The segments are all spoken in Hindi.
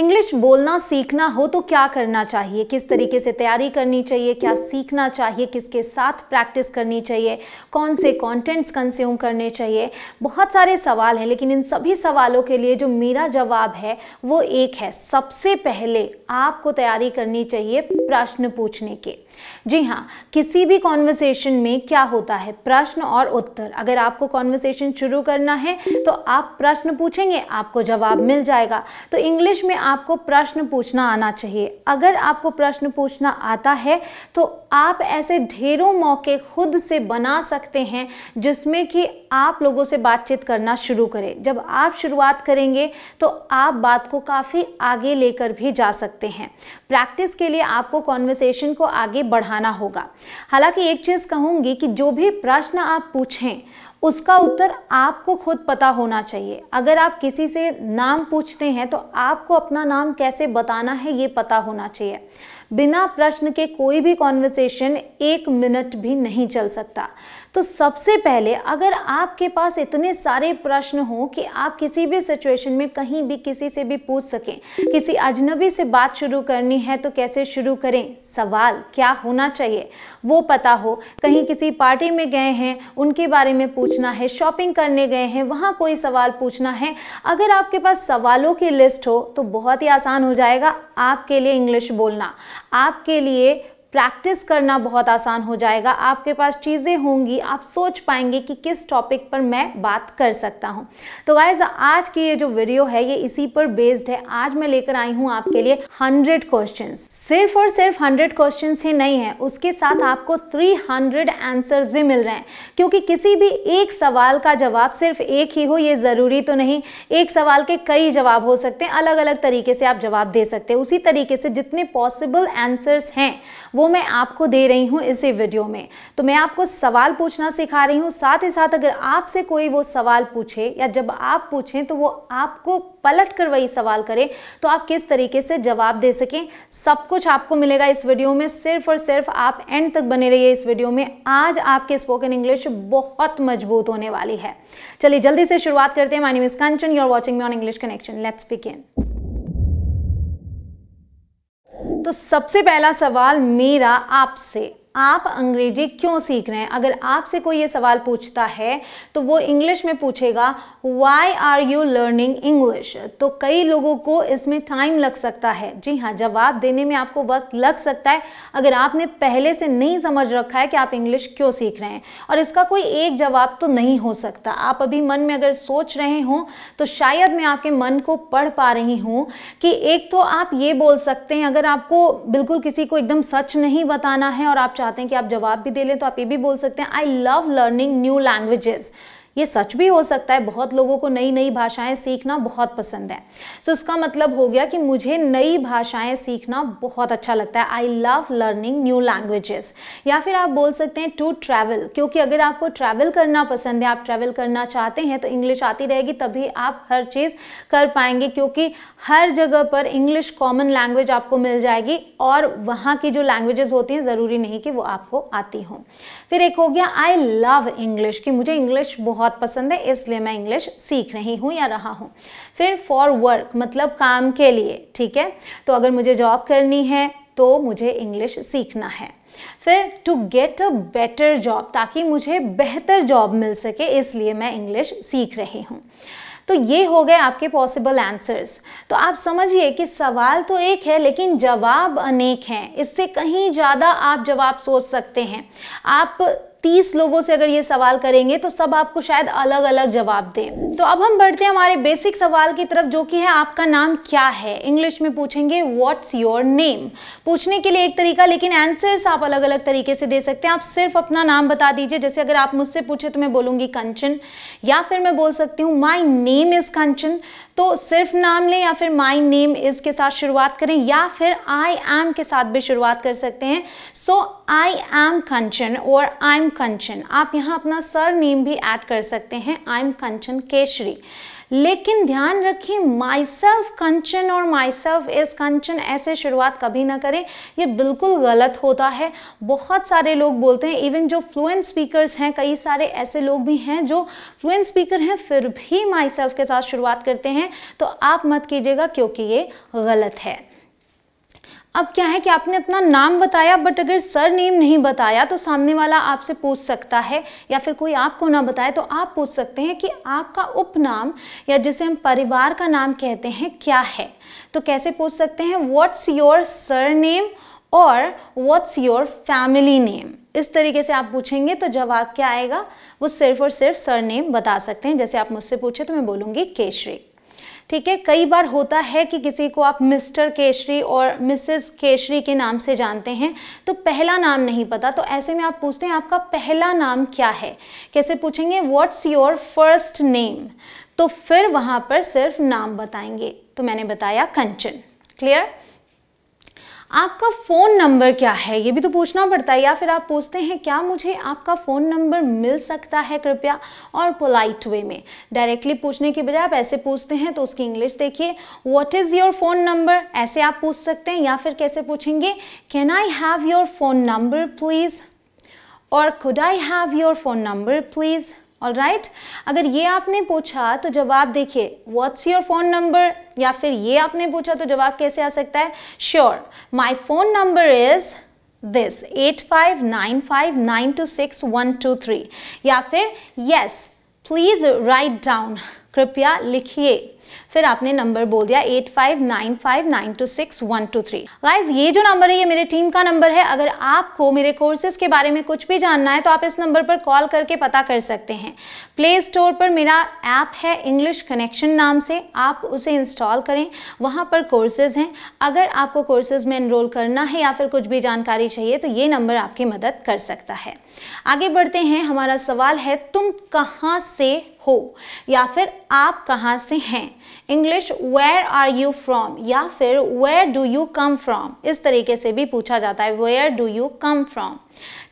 इंग्लिश बोलना सीखना हो तो क्या करना चाहिए, किस तरीके से तैयारी करनी चाहिए, क्या सीखना चाहिए, किसके साथ प्रैक्टिस करनी चाहिए, कौन से कंटेंट्स कंज्यूम करने चाहिए। बहुत सारे सवाल हैं, लेकिन इन सभी सवालों के लिए जो मेरा जवाब है वो एक है। सबसे पहले आपको तैयारी करनी चाहिए प्रश्न पूछने के। जी हाँ, किसी भी कॉन्वर्सेशन में क्या होता है, प्रश्न और उत्तर। अगर आपको कॉन्वर्सेशन शुरू करना है तो आप प्रश्न पूछेंगे, आपको जवाब मिल जाएगा। तो इंग्लिश में आपको प्रश्न पूछना आना चाहिए। अगर आपको प्रश्न पूछना आता है तो आप ऐसे ढेरों मौके खुद से बना सकते हैं जिसमें कि आप लोगों से बातचीत करना शुरू करें। जब आप शुरुआत करेंगे तो आप बात को काफ़ी आगे लेकर भी जा सकते हैं। प्रैक्टिस के लिए आपको कॉन्वर्सेशन को आगे बढ़ाना होगा। हालांकि एक चीज़ कहूँगी कि जो भी प्रश्न आप पूछें उसका उत्तर आपको खुद पता होना चाहिए। अगर आप किसी से नाम पूछते हैं तो आपको अपना नाम कैसे बताना है ये पता होना चाहिए। बिना प्रश्न के कोई भी कॉन्वर्सेशन 1 मिनट भी नहीं चल सकता। तो सबसे पहले अगर आपके पास इतने सारे प्रश्न हो कि आप किसी भी सिचुएशन में कहीं भी किसी से भी पूछ सकें, किसी अजनबी से बात शुरू करनी है तो कैसे शुरू करें, सवाल क्या होना चाहिए वो पता हो, कहीं किसी पार्टी में गए हैं उनके बारे में पूछना है, शॉपिंग करने गए हैं वहाँ कोई सवाल पूछना है, अगर आपके पास सवालों की लिस्ट हो तो बहुत ही आसान हो जाएगा आपके लिए इंग्लिश बोलना। आपके लिए प्रैक्टिस करना बहुत आसान हो जाएगा। आपके पास चीज़ें होंगी, आप सोच पाएंगे कि किस टॉपिक पर मैं बात कर सकता हूं। तो गाइस, आज की ये जो वीडियो है ये इसी पर बेस्ड है। आज मैं लेकर आई हूं आपके लिए 100 क्वेश्चंस। सिर्फ और सिर्फ 100 क्वेश्चंस ही नहीं है, उसके साथ आपको 300 आंसर्स भी मिल रहे हैं। क्योंकि किसी भी एक सवाल का जवाब सिर्फ एक ही हो ये ज़रूरी तो नहीं, एक सवाल के कई जवाब हो सकते हैं, अलग अलग तरीके से आप जवाब दे सकते हैं। उसी तरीके से जितने पॉसिबल आंसर्स हैं वो मैं आपको दे रही हूँ इसी वीडियो में। तो मैं आपको सवाल पूछना सिखा रही हूँ, साथ ही साथ अगर आपसे कोई वो सवाल पूछे या जब आप पूछें तो वो आपको पलट कर वही सवाल करे तो आप किस तरीके से जवाब दे सकें, सब कुछ आपको मिलेगा इस वीडियो में। सिर्फ और सिर्फ आप एंड तक बने रहिए इस वीडियो में। आज आपके स्पोकन इंग्लिश बहुत मजबूत होने वाली है। चलिए जल्दी से शुरुआत करते हैं। My name is Kanchan, you are watching me on English Connection. Let's begin. तो सबसे पहला सवाल मेरा आपसे, आप अंग्रेजी क्यों सीख रहे हैं? अगर आपसे कोई ये सवाल पूछता है तो वो इंग्लिश में पूछेगा Why are you learning English? तो कई लोगों को इसमें टाइम लग सकता है। जी हाँ, जवाब देने में आपको वक्त लग सकता है अगर आपने पहले से नहीं समझ रखा है कि आप इंग्लिश क्यों सीख रहे हैं। और इसका कोई एक जवाब तो नहीं हो सकता। आप अभी मन में अगर सोच रहे हो तो शायद मैं आपके मन को पढ़ पा रही हूँ कि एक तो आप ये बोल सकते हैं, अगर आपको बिल्कुल किसी को एकदम सच नहीं बताना है और आप चाहते हैं कि आप जवाब भी दे लें तो आप ये भी बोल सकते हैं I love learning new languages. ये सच भी हो सकता है, बहुत लोगों को नई नई भाषाएं सीखना बहुत पसंद है। तो इसका मतलब हो गया कि मुझे नई भाषाएं सीखना बहुत अच्छा लगता है, I love learning new languages. या फिर आप बोल सकते हैं टू ट्रैवल, क्योंकि अगर आपको ट्रैवल करना पसंद है, आप ट्रैवल करना चाहते हैं तो इंग्लिश आती रहेगी तभी आप हर चीज़ कर पाएंगे, क्योंकि हर जगह पर इंग्लिश कॉमन लैंग्वेज आपको मिल जाएगी और वहाँ की जो लैंग्वेजेस होती हैं ज़रूरी नहीं कि वो आपको आती हों। फिर एक हो गया आई लव इंग्लिश, कि मुझे इंग्लिश बहुत पसंद है इसलिए मैं इंग्लिश सीख रही हूँ या रहा हूँ। फिर फॉर वर्क, मतलब काम के लिए, ठीक है, तो अगर मुझे जॉब करनी है तो मुझे इंग्लिश सीखना है। फिर to get a better job, ताकि मुझे बेहतर जॉब मिल सके इसलिए मैं इंग्लिश सीख रही हूँ। तो ये हो गए आपके पॉसिबल आंसर्स। तो आप समझिए कि सवाल तो एक है लेकिन जवाब अनेक हैं। इससे कहीं ज़्यादा आप जवाब सोच सकते हैं। आप 30 लोगों से अगर ये सवाल करेंगे तो सब आपको शायद अलग अलग जवाब दें। तो अब हम बढ़ते हैं हमारे बेसिक सवाल की तरफ, जो कि है आपका नाम क्या है। इंग्लिश में पूछेंगे व्हाट्स योर नेम। पूछने के लिए एक तरीका, लेकिन आंसर्स आप अलग अलग तरीके से दे सकते हैं। आप सिर्फ अपना नाम बता दीजिए। जैसे अगर आप मुझसे पूछे तो मैं बोलूँगी कंचन, या फिर मैं बोल सकती हूँ माई नेम इज़ कंचन। तो सिर्फ नाम लें या फिर माई नेम इज़ के साथ शुरुआत करें, या फिर आई एम के साथ भी शुरुआत कर सकते हैं। सो आई एम कंचन और आई एम कंचन। आप यहाँ अपना सर नेम भी ऐड कर सकते हैं, आई एम कंचन केशरी। लेकिन ध्यान रखें माई सेल्फ कंचन और माई सेल्फ इज कंचन ऐसे शुरुआत कभी ना करें, ये बिल्कुल गलत होता है। बहुत सारे लोग बोलते हैं, इवन जो फ्लुएंट स्पीकर्स हैं, कई सारे ऐसे लोग भी हैं जो फ्लुएंट स्पीकर हैं फिर भी माई सेल्फ के साथ शुरुआत करते हैं, तो आप मत कीजिएगा क्योंकि ये गलत है। अब क्या है कि आपने अपना नाम बताया बट अगर सर नेम नहीं बताया तो सामने वाला आपसे पूछ सकता है, या फिर कोई आपको ना बताए तो आप पूछ सकते हैं कि आपका उपनाम या जिसे हम परिवार का नाम कहते हैं क्या है। तो कैसे पूछ सकते हैं, व्हाट्स योर सर नेम और व्हाट्स योर फैमिली नेम। इस तरीके से आप पूछेंगे तो जवाब क्या आएगा, वो सिर्फ और सिर्फ सर नेम बता सकते हैं। जैसे आप मुझसे पूछे तो मैं बोलूँगी केशरी। ठीक है, कई बार होता है कि किसी को आप मिस्टर केशरी और मिसेस केशरी के नाम से जानते हैं तो पहला नाम नहीं पता, तो ऐसे में आप पूछते हैं आपका पहला नाम क्या है। कैसे पूछेंगे, व्हाट्स योर फर्स्ट नेम, तो फिर वहाँ पर सिर्फ नाम बताएंगे। तो मैंने बताया कंचन। क्लियर। आपका फ़ोन नंबर क्या है, ये भी तो पूछना पड़ता है। या फिर आप पूछते हैं क्या मुझे आपका फ़ोन नंबर मिल सकता है कृपया, और पोलाइट वे में। डायरेक्टली पूछने की बजाय आप ऐसे पूछते हैं तो उसकी इंग्लिश देखिए, what is your phone number, ऐसे आप पूछ सकते हैं। या फिर कैसे पूछेंगे, can I have your phone number please, और could I have your phone number please. Alright, अगर ये आपने पूछा तो जवाब देखिए व्हाट्स योर फ़ोन नंबर, या फिर ये आपने पूछा तो जवाब कैसे आ सकता है, sure my phone number is this 8595926123, या फिर यस प्लीज़ राइट डाउन, कृपया लिखिए। फिर आपने नंबर बोल दिया 8595926123। गाइज ये जो नंबर है ये मेरे टीम का नंबर है। अगर आपको मेरे कोर्सेज के बारे में कुछ भी जानना है तो आप इस नंबर पर कॉल करके पता कर सकते हैं। प्ले स्टोर पर मेरा ऐप है इंग्लिश कनेक्शन नाम से, आप उसे इंस्टॉल करें, वहाँ पर कोर्सेज हैं। अगर आपको कोर्सेज में एनरोल करना है या फिर कुछ भी जानकारी चाहिए तो ये नंबर आपकी मदद कर सकता है। आगे बढ़ते हैं, हमारा सवाल है तुम कहाँ से हो, या फिर आप कहाँ से हैं। English where are you from, या फिर where do you come from, इस तरीके से भी पूछा जाता है, where do you come from.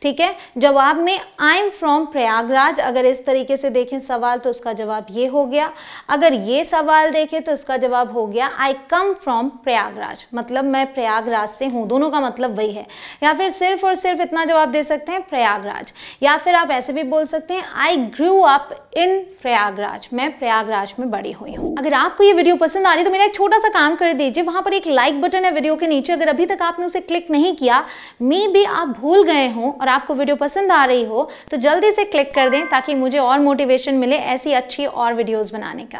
ठीक है, जवाब में आई एम फ्रॉम प्रयागराज, अगर इस तरीके से देखें सवाल तो उसका जवाब ये हो गया। अगर ये सवाल देखें तो इसका जवाब हो गया आई कम फ्रॉम प्रयागराज, मतलब मैं प्रयागराज से हूँ, दोनों का मतलब वही है। या फिर सिर्फ और सिर्फ इतना जवाब दे सकते हैं प्रयागराज, या फिर आप ऐसे भी बोल सकते हैं आई ग्रू अप इन प्रयागराज, मैं प्रयागराज में बड़ी हुई हूँ। अगर आपको ये वीडियो पसंद आ रही तो मेरा एक छोटा सा काम कर दीजिए, वहाँ पर एक लाइक बटन है वीडियो के नीचे, अगर अभी तक आपने उसे क्लिक नहीं किया, मे बी आप भूल गए हो और आपको वीडियो पसंद आ रही हो तो जल्दी से क्लिक कर दें ताकि मुझे और मोटिवेशन मिले ऐसी अच्छी और वीडियोस बनाने का।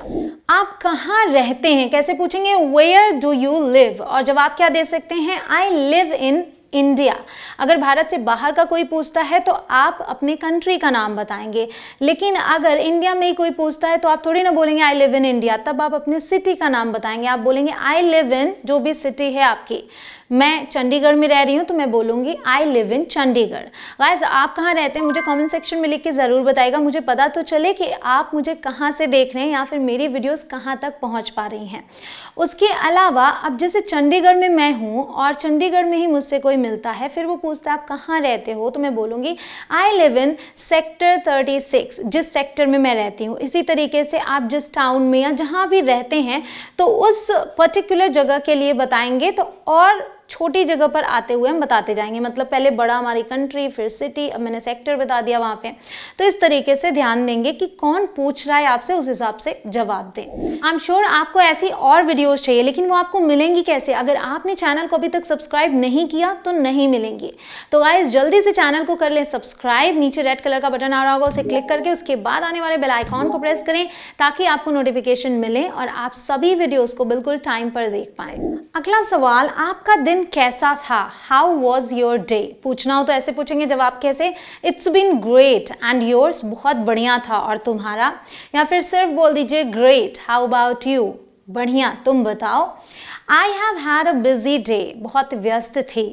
आप कहाँ रहते हैं, कैसे पूछेंगे, वेयर डू यू लिव, और जवाब क्या दे सकते हैं, आई लिव इन इंडिया। अगर भारत से बाहर का कोई पूछता है तो आप अपने कंट्री का नाम बताएंगे, लेकिन अगर इंडिया में ही कोई पूछता है तो आप थोड़ी ना बोलेंगे आई लिव इन इंडिया, तब आप अपने सिटी का नाम बताएंगे। आप बोलेंगे आई लिव इन जो भी सिटी है आपकी, मैं चंडीगढ़ में रह रही हूँ तो मैं बोलूँगी I live in Chandigarh. Guys आप कहाँ रहते हैं मुझे कमेंट सेक्शन में लिख के ज़रूर बताइएगा, मुझे पता तो चले कि आप मुझे कहाँ से देख रहे हैं या फिर मेरी वीडियोस कहाँ तक पहुँच पा रही हैं। उसके अलावा अब जैसे चंडीगढ़ में मैं हूँ और चंडीगढ़ में ही मुझसे कोई मिलता है, फिर वो पूछता है आप कहाँ रहते हो, तो मैं बोलूँगी आई लिव इन सेक्टर 36, जिस सेक्टर में मैं रहती हूँ। इसी तरीके से आप जिस टाउन में या जहाँ भी रहते हैं तो उस पर्टिकुलर जगह के लिए बताएंगे, तो और छोटी जगह पर आते हुए हम बताते जाएंगे, मतलब पहले बड़ा हमारी कंट्री, फिर सिटी, अब मैंने सेक्टर बता दिया वहाँ पे। तो इस तरीके से ध्यान देंगे कि कौन पूछ रहा है आपसे, उस हिसाब से जवाब दें। आई एम श्योर आपको ऐसी और वीडियोस चाहिए, लेकिन वो आपको मिलेंगी कैसे, अगर आपने चैनल को अभी तक सब्सक्राइब नहीं किया तो नहीं मिलेंगी। तो गाइस जल्दी से चैनल को कर लें सब्सक्राइब, नीचे रेड कलर का बटन आ रहा होगा उसे क्लिक करके उसके बाद आने वाले बेल आइकॉन को प्रेस करें ताकि आपको नोटिफिकेशन मिले और आप सभी वीडियोस को बिल्कुल टाइम पर देख पाएं। अगला सवाल, आपका दिन कैसा था, हाउ वॉज योर डे। पूछना हो तो ऐसे पूछेंगे, जवाब कैसे, it's been great and yours, बहुत बढ़िया था और तुम्हारा। या फिर सिर्फ बोल दीजिए ग्रेट, हाउ अबाउट यू, बढ़िया, तुम बताओ। I have had a busy day, बहुत व्यस्त थी।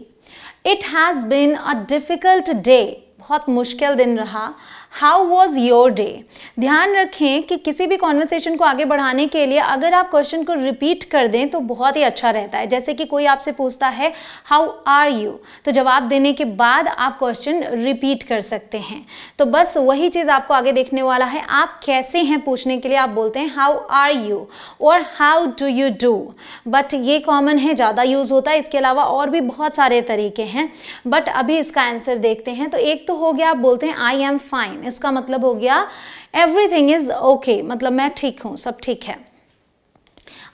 It has been a difficult day, बहुत मुश्किल दिन रहा। How was your day. ध्यान रखें कि किसी भी कॉन्वर्सेशन को आगे बढ़ाने के लिए अगर आप क्वेश्चन को रिपीट कर दें तो बहुत ही अच्छा रहता है। जैसे कि कोई आपसे पूछता है हाउ आर यू, तो जवाब देने के बाद आप क्वेश्चन रिपीट कर सकते हैं। तो बस वही चीज़ आपको आगे देखने वाला है। आप कैसे हैं पूछने के लिए आप बोलते हैं हाउ आर यू और how do you do, but ये कॉमन है, ज़्यादा यूज़ होता है। इसके अलावा और भी बहुत सारे तरीके हैं, बट अभी इसका आंसर देखते हैं। तो एक तो हो गया आप बोलते हैं आई एम फाइन, इसका मतलब हो गया एवरीथिंग इज ओके, मतलब मैं ठीक हूँ, सब ठीक है।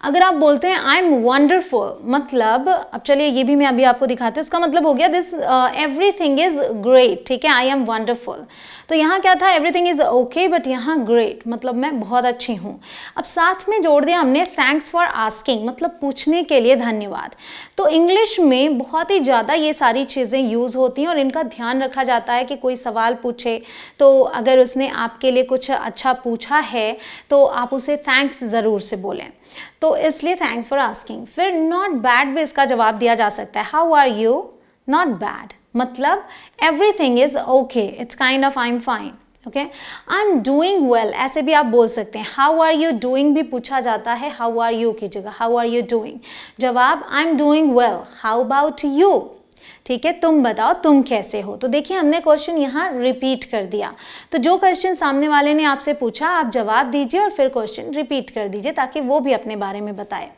अगर आप बोलते हैं आई एम वंडरफुल, मतलब अब चलिए ये भी मैं अभी आपको दिखाती हूँ, इसका मतलब हो गया दिस एवरीथिंग इज ग्रेट, ठीक है, आई एम वंडरफुल। तो यहाँ क्या था, एवरीथिंग इज ओके, बट यहाँ ग्रेट मतलब मैं बहुत अच्छी हूँ। अब साथ में जोड़ दिया हमने थैंक्स फॉर आस्किंग, मतलब पूछने के लिए धन्यवाद। तो इंग्लिश में बहुत ही ज़्यादा ये सारी चीज़ें यूज़ होती हैं और इनका ध्यान रखा जाता है कि कोई सवाल पूछे तो अगर उसने आपके लिए कुछ अच्छा पूछा है तो आप उसे थैंक्स ज़रूर से बोलें। तो इसलिए थैंक्स फॉर आस्किंग। फिर नॉट बैड भी इसका जवाब दिया जा सकता है। How are you, not bad, मतलब everything is okay, it's kind of I am fine, okay. I am doing well, ऐसे भी आप बोल सकते हैं। हाउ आर यू डूइंग भी पूछा जाता है हाउ आर यू की जगह, हाउ आर यू डूइंग। जवाब I am doing well, how about you, ठीक है, तुम बताओ तुम कैसे हो। तो देखिए हमने क्वेश्चन यहाँ रिपीट कर दिया। तो जो क्वेश्चन सामने वाले ने आपसे पूछा आप जवाब दीजिए और फिर क्वेश्चन रिपीट कर दीजिए ताकि वो भी अपने बारे में बताए।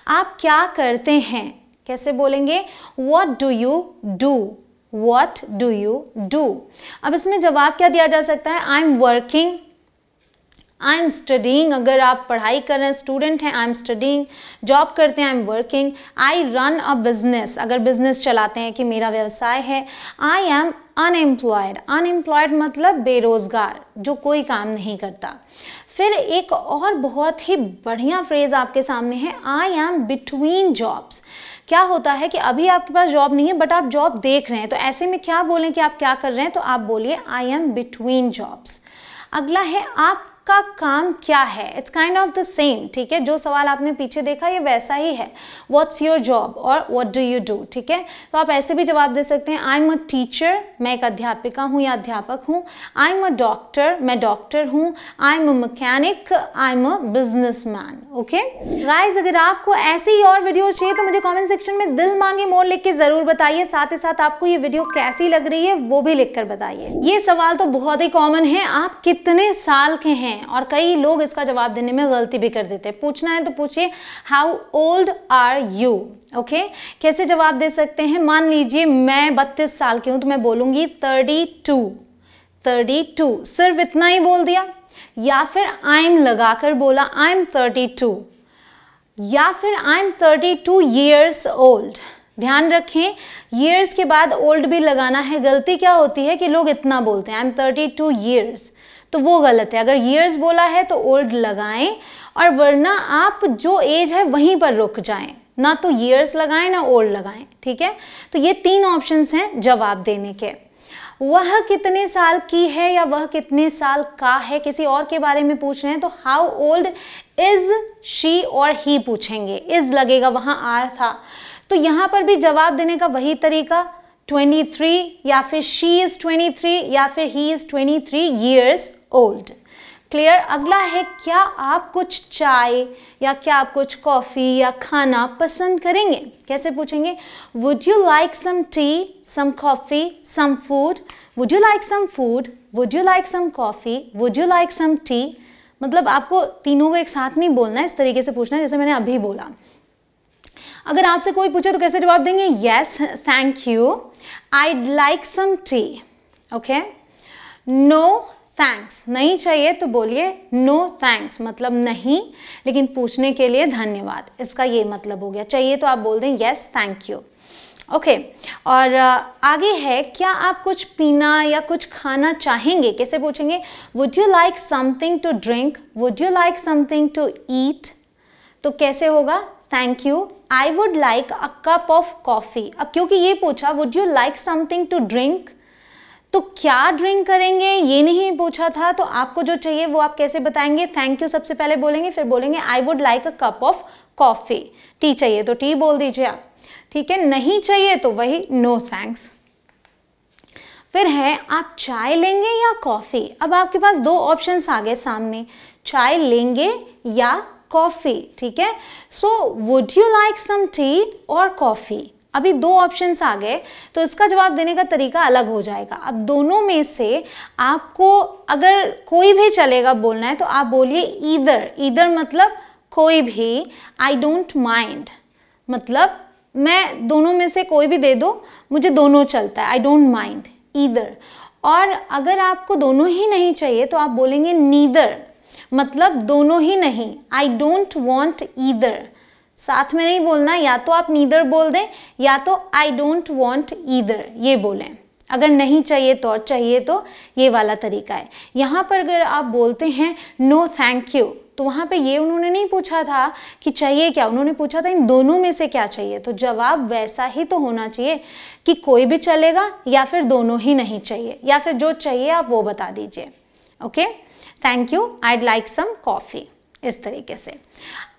आप क्या करते हैं, कैसे बोलेंगे, what do you do, what do you do. अब इसमें जवाब क्या दिया जा सकता है, I am working, I am studying, अगर आप पढ़ाई कर रहे हैं, स्टूडेंट हैं, आई एम स्टडीइंग। जॉब करते हैं, I am working. I run a business, अगर बिजनेस चलाते हैं कि मेरा व्यवसाय है। आई एम अनएम्प्लॉयड, अनएम्प्लॉयड मतलब बेरोजगार, जो कोई काम नहीं करता। फिर एक और बहुत ही बढ़िया फ्रेज आपके सामने है, आई एम बिटवीन जॉब्स। क्या होता है कि अभी आपके पास जॉब नहीं है बट आप जॉब देख रहे हैं, तो ऐसे में क्या बोलें कि आप क्या कर रहे हैं, तो आप बोलिए आई एम बिटवीन जॉब्स। अगला है आपका काम क्या है, it's kind of the same, ठीक है, जो सवाल आपने पीछे देखा ये वैसा ही है, व्हाट्स योर जॉब और व्हाट डू यू डू, ठीक है। तो आप ऐसे भी जवाब दे सकते हैं, आई एम अ टीचर, मैं एक अध्यापिका हूँ या अध्यापक हूँ। आई एम अ डॉक्टर, मैं डॉक्टर हूँ। I am a mechanic, I am a businessman, okay. Guys अगर आपको ऐसी ही और वीडियो चाहिए तो मुझे कमेंट सेक्शन में दिल मांगे मोर लिख के जरूर बताइए। साथ ही साथ आपको ये वीडियो कैसी लग रही है वो भी लिख कर बताइए। ये सवाल तो बहुत ही कॉमन है, आप कितने साल के हैं, और कई लोग इसका जवाब देने में गलती भी कर देते हैं। पूछना है तो पूछिए how old are you, okay. कैसे जवाब दे सकते हैं, मान लीजिए मैं 32 साल की हूं तो मैं बोलूंगी 32, सिर्फ इतना ही बोल दिया, या फिर आई एम लगाकर बोला आई एम 32, या फिर आई एम 32 years old। ध्यान रखें years के बाद old भी लगाना है। गलती क्या होती है कि लोग इतना बोलते हैं आई एम 32 years, तो वो गलत है। अगर years बोला है तो old लगाएं, और वरना आप जो एज है वहीं पर रुक जाएं, ना तो years लगाएं ना old लगाएं, ठीक है। तो ये 3 ऑप्शंस हैं जवाब देने के। वह कितने साल की है या वह कितने साल का है, किसी और के बारे में पूछ रहे हैं तो हाउ ओल्ड इज शी और ही पूछेंगे, इज लगेगा, वहां आर था। तो यहाँ पर भी जवाब देने का वही तरीका, 23, या फिर शी इज 23, या फिर he is 23 years old। Clear. अगला है क्या आप कुछ चाय या क्या आप कुछ कॉफ़ी या खाना पसंद करेंगे, कैसे पूछेंगे, would you like some tea, some coffee, some food. Would you like some food, would you like some coffee, would you like some tea. मतलब आपको तीनों को एक साथ नहीं बोलना है, इस तरीके से पूछना है जैसे मैंने अभी बोला। अगर आपसे कोई पूछे तो कैसे जवाब देंगे, yes thank you, I'd like some tea, okay. No thanks, नहीं चाहिए तो बोलिए नो थैंक्स, मतलब नहीं, लेकिन पूछने के लिए धन्यवाद, इसका ये मतलब हो गया। चाहिए तो आप बोल दें येस थैंक यू, ओके। और आगे है क्या आप कुछ पीना या कुछ खाना चाहेंगे, कैसे पूछेंगे, would you like something to drink, would you like something to eat. तो कैसे होगा, thank you, I would like a cup of coffee. अब क्योंकि ये पूछा would you like something to drink, तो क्या ड्रिंक करेंगे ये नहीं पूछा था, तो आपको जो चाहिए वो आप कैसे बताएंगे, थैंक यू सबसे पहले बोलेंगे, फिर बोलेंगे आई would like a cup of coffee. T चाहिए तो टी बोल दीजिए आप, ठीक है, नहीं चाहिए तो वही नो थैंक्स। फिर है आप चाय लेंगे या कॉफ़ी। अब आपके पास दो ऑप्शंस आ गए सामने, चाय लेंगे या कॉफ़ी, ठीक है। So would you like some tea और कॉफ़ी, अभी दो ऑप्शंस आ गए, तो इसका जवाब देने का तरीका अलग हो जाएगा। अब दोनों में से आपको अगर कोई भी चलेगा बोलना है तो आप बोलिए ईदर। ईदर मतलब कोई भी, आई डोंट माइंड मतलब मैं दोनों में से कोई भी दे दो, मुझे दोनों चलता है, आई डोंट माइंड, ईदर। और अगर आपको दोनों ही नहीं चाहिए तो आप बोलेंगे नीदर, मतलब दोनों ही नहीं, आई डोंट वॉन्ट ईदर। साथ में नहीं बोलना, या तो आप नीदर बोल दें या तो आई डोंट वॉन्ट ईदर ये बोलें। अगर नहीं चाहिए तो, और चाहिए तो ये वाला तरीका है। यहाँ पर अगर आप बोलते हैं नो थैंक यू, तो वहाँ पे ये उन्होंने नहीं पूछा था कि चाहिए क्या, उन्होंने पूछा था इन दोनों में से क्या चाहिए। तो जवाब वैसा ही तो होना चाहिए कि कोई भी चलेगा या फिर दोनों ही नहीं चाहिए, या फिर जो चाहिए आप वो बता दीजिए। Okay, thank you, I'd like some coffee, इस तरीके से।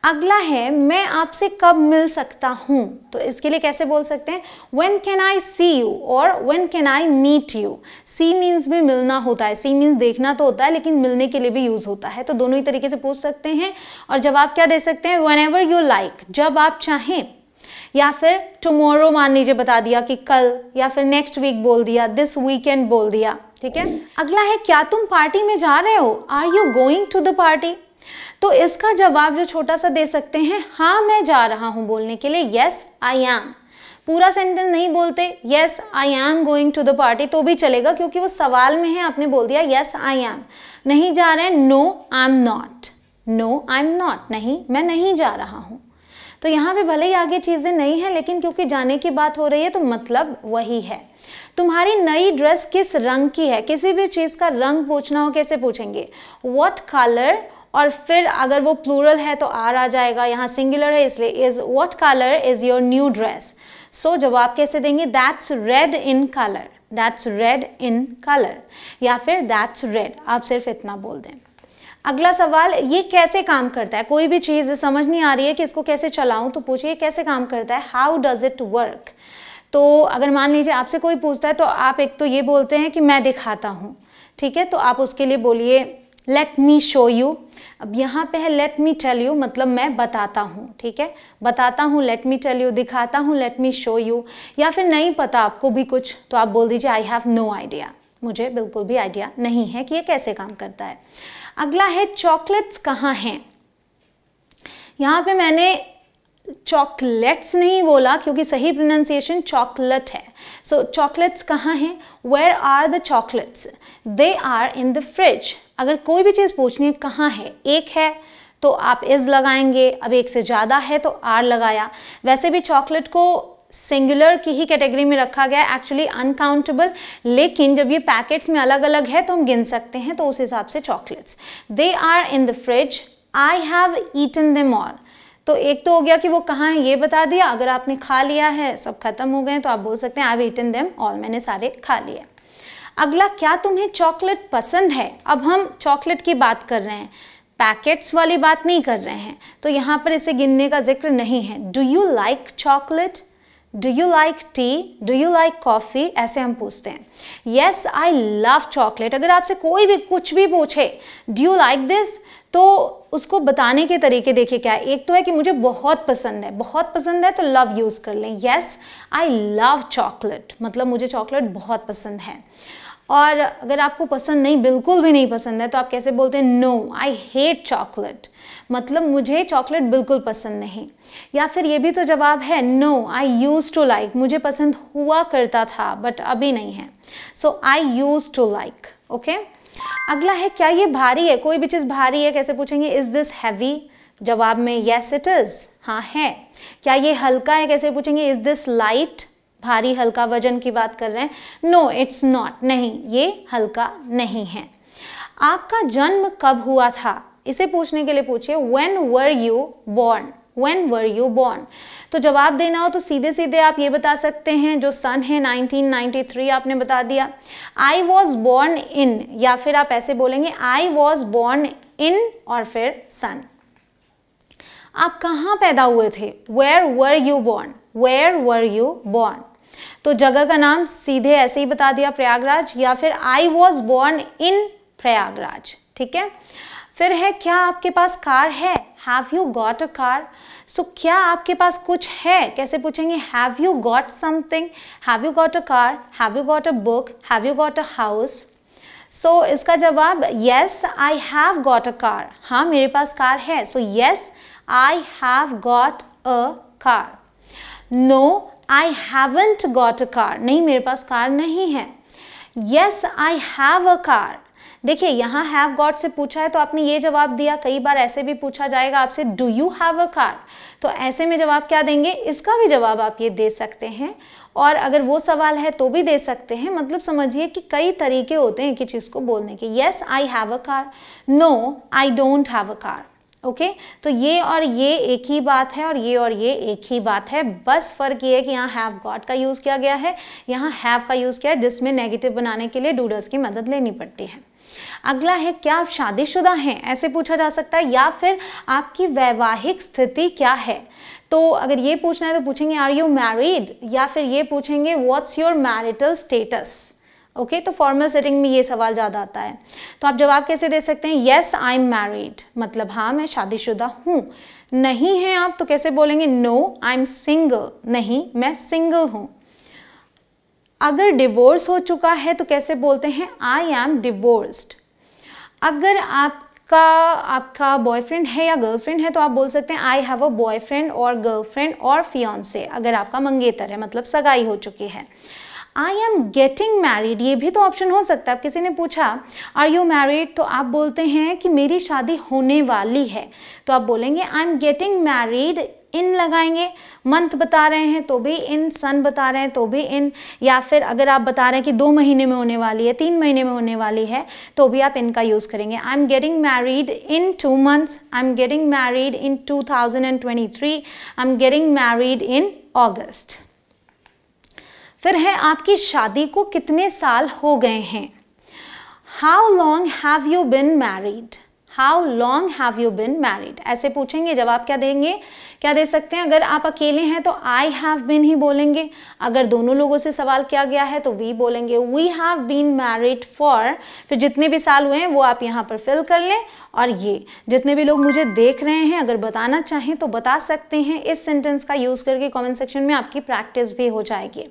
अगला है मैं आपसे कब मिल सकता हूँ, तो इसके लिए कैसे बोल सकते हैं, when can I see you और when can I meet you. See means भी मिलना होता है, सी मीन्स देखना तो होता है लेकिन मिलने के लिए भी यूज होता है, तो दोनों ही तरीके से पूछ सकते हैं। और जवाब क्या दे सकते हैं, व्हेनेवर यू लाइक, जब आप चाहें, या फिर टुमारो मान लीजिए बता दिया कि कल, या फिर नेक्स्ट वीक बोल दिया, दिस वीकेंड बोल दिया, ठीक है। अगला है क्या तुम पार्टी में जा रहे हो, are you going to the party. तो इसका जवाब जो छोटा सा दे सकते हैं, हाँ मैं जा रहा हूँ बोलने के लिए, येस आई एम। पूरा सेंटेंस नहीं बोलते yes I am going to the party तो भी चलेगा, क्योंकि वो सवाल में है, आपने बोल दिया येस आई एम। नहीं जा रहे हैं, no I am not, no I am not, नहीं मैं नहीं जा रहा हूँ। तो यहाँ पे भले ही आगे चीज़ें नहीं है, लेकिन क्योंकि जाने की बात हो रही है तो मतलब वही है। तुम्हारी नई ड्रेस किस रंग की है, किसी भी चीज़ का रंग पूछना हो कैसे पूछेंगे, व्हाट कलर, और फिर अगर वो प्लूरल है तो आर आ जाएगा, यहाँ सिंगुलर है इसलिए is, what colour is your new dress. So जवाब कैसे देंगे, that's red in colour, that's red in colour, या फिर दैट्स रेड, आप सिर्फ इतना बोल दें। अगला सवाल, ये कैसे काम करता है, कोई भी चीज़ समझ नहीं आ रही है कि इसको कैसे चलाऊं तो पूछिए कैसे काम करता है, हाउ डज इट वर्क। तो अगर मान लीजिए आपसे कोई पूछता है तो आप एक तो ये बोलते हैं कि मैं दिखाता हूँ, ठीक है, तो आप उसके लिए बोलिए लेट मी शो यू। अब यहाँ पे है लेट मी टेल यू, मतलब मैं बताता हूँ, ठीक है, बताता हूँ लेट मी टेल यू, दिखाता हूँ लेट मी शो यू, या फिर नहीं पता आपको भी कुछ तो आप बोल दीजिए आई हैव नो आइडिया, मुझे बिल्कुल भी आइडिया नहीं है कि ये कैसे काम करता है। अगला है चॉकलेट्स कहाँ हैं। यहाँ पे मैंने चॉकलेट्स नहीं बोला क्योंकि सही प्रोनाउंसिएशन चॉकलेट है। सो चॉकलेट्स कहाँ हैं, where are the chocolates, they are in the fridge. अगर कोई भी चीज़ पूछनी है कहाँ है, एक है तो आप इज लगाएंगे, अब एक से ज़्यादा है तो आर लगाया। वैसे भी चॉकलेट को सिंगुलर की ही कैटेगरी में रखा गया है, एक्चुअली अनकाउंटेबल, लेकिन जब ये पैकेट्स में अलग अलग है तो हम गिन सकते हैं, तो उस हिसाब से chocolates. They are in the fridge, I have eaten them all. तो एक तो हो गया कि वो कहाँ है ये बता दिया, अगर आपने खा लिया है सब खत्म हो गए तो आप बोल सकते हैं I have eaten them all, मैंने सारे खा लिए। अगला, क्या तुम्हें चॉकलेट पसंद है। अब हम चॉकलेट की बात कर रहे हैं, पैकेट्स वाली बात नहीं कर रहे हैं, तो यहाँ पर इसे गिनने का जिक्र नहीं है। Do you like chocolate, do you like T, do you like coffee, ऐसे हम पूछते हैं। येस आई लव चॉकलेट, अगर आपसे कोई भी कुछ भी पूछे डू यू लाइक दिस, तो उसको बताने के तरीके देखिए क्या है, एक तो है कि मुझे बहुत पसंद है, बहुत पसंद है तो लव यूज़ कर लें, येस आई लव चॉकलेट, मतलब मुझे चॉकलेट बहुत पसंद है। और अगर आपको पसंद नहीं, बिल्कुल भी नहीं पसंद है, तो आप कैसे बोलते हैं, नो आई हेट चॉकलेट, मतलब मुझे चॉकलेट बिल्कुल पसंद नहीं। या फिर ये भी तो जवाब है, no I used to like, मुझे पसंद हुआ करता था बट अभी नहीं है, so I used to like. Okay, अगला है क्या ये भारी है, कोई भी चीज़ भारी है कैसे पूछेंगे, इज दिस हैवी, जवाब में येस इट इज़, हाँ है। क्या ये हल्का है कैसे पूछेंगे, इज दिस लाइट, भारी हल्का वजन की बात कर रहे हैं, नो इट्स नॉट, नहीं ये हल्का नहीं है। आपका जन्म कब हुआ था, इसे पूछने के लिए पूछिए when were you born, when were you born. तो जवाब देना हो तो सीधे सीधे आप ये बता सकते हैं, जो सन है 1993 आपने बता दिया। आई वॉज बॉर्न इन, या फिर आप ऐसे बोलेंगे आई वॉज बॉर्न इन और फिर सन। आप कहाँ पैदा हुए थे, where were you born, where were you born. तो जगह का नाम सीधे ऐसे ही बता दिया, प्रयागराज, या फिर I was born in Prayagraj. ठीक है। फिर है क्या आपके पास कार है, have you got a car. So क्या आपके पास कुछ है, कैसे पूछेंगे, have you got something, have you got a car, have you got a book, have you got a house. So इसका जवाब yes I have got a car, हाँ मेरे पास कार है। So yes I have got a car. No I haven't got a car, नहीं मेरे पास कार नहीं है। Yes I have a car, देखिए यहाँ हैव गॉट से पूछा है तो आपने ये जवाब दिया। कई बार ऐसे भी पूछा जाएगा आपसे, do you have a car, तो ऐसे में जवाब क्या देंगे, इसका भी जवाब आप ये दे सकते हैं, और अगर वो सवाल है तो भी दे सकते हैं। मतलब समझिए कि कई तरीके होते हैं एक ही चीज़ को बोलने के। Yes I have a car, no I don't have a car. Okay तो ये और ये एक ही बात है और ये एक ही बात है, बस फ़र्क ये है कि यहाँ हैव गॉट का यूज़ किया गया है, यहाँ हैव का यूज़ किया है, जिसमें नेगेटिव बनाने के लिए डूडर्स की मदद लेनी पड़ती है। अगला है क्या आप शादीशुदा हैं, ऐसे पूछा जा सकता है, या फिर आपकी वैवाहिक स्थिति क्या है। तो अगर ये पूछना है तो पूछेंगे आर यू मैरिड, या फिर ये पूछेंगे what's your marital status. Okay तो फॉर्मल सेटिंग में ये सवाल ज़्यादा आता है। तो आप जवाब कैसे दे सकते हैं, येस आई एम मैरिड, मतलब हाँ मैं शादीशुदा हूँ। नहीं हैं आप तो कैसे बोलेंगे, नो आई एम सिंगल, नहीं मैं सिंगल हूँ। अगर डिवोर्स हो चुका है तो कैसे बोलते हैं, आई एम डिवोर्स्ड। अगर आपका बॉयफ्रेंड है या गर्लफ्रेंड है तो आप बोल सकते हैं आई हैव अ बॉयफ्रेंड और गर्लफ्रेंड और फियांसे, अगर आपका मंगेतर है मतलब सगाई हो चुकी है। आई एम गेटिंग मैरिड, ये भी तो ऑप्शन हो सकता है। आप किसी ने पूछा आर यू मैरिड तो आप बोलते हैं कि मेरी शादी होने वाली है, तो आप बोलेंगे आई एम गेटिंग मैरिड इन लगाएंगे। मंथ बता रहे हैं तो भी इन, सन बता रहे हैं तो भी इन, या फिर अगर आप बता रहे हैं कि 2 महीने में होने वाली है, 3 महीने में होने वाली है, तो भी आप इनका यूज़ करेंगे। I am getting married in 2 months, I am getting married in 2023, I am getting married in August. फिर है आपकी शादी को कितने साल हो गए हैं। How long have you bin married, how long have you bin married, ऐसे पूछेंगे। जवाब क्या देंगे, क्या दे सकते हैं। अगर आप अकेले हैं तो आई हैव बिन ही बोलेंगे, अगर दोनों लोगों से सवाल किया गया है तो वी बोलेंगे। We have been married for, फिर जितने भी साल हुए हैं वो आप यहाँ पर फिल कर लें। और ये जितने भी लोग मुझे देख रहे हैं अगर बताना चाहें तो बता सकते हैं, इस सेंटेंस का यूज़ करके कमेंट सेक्शन में आपकी प्रैक्टिस भी हो जाएगी।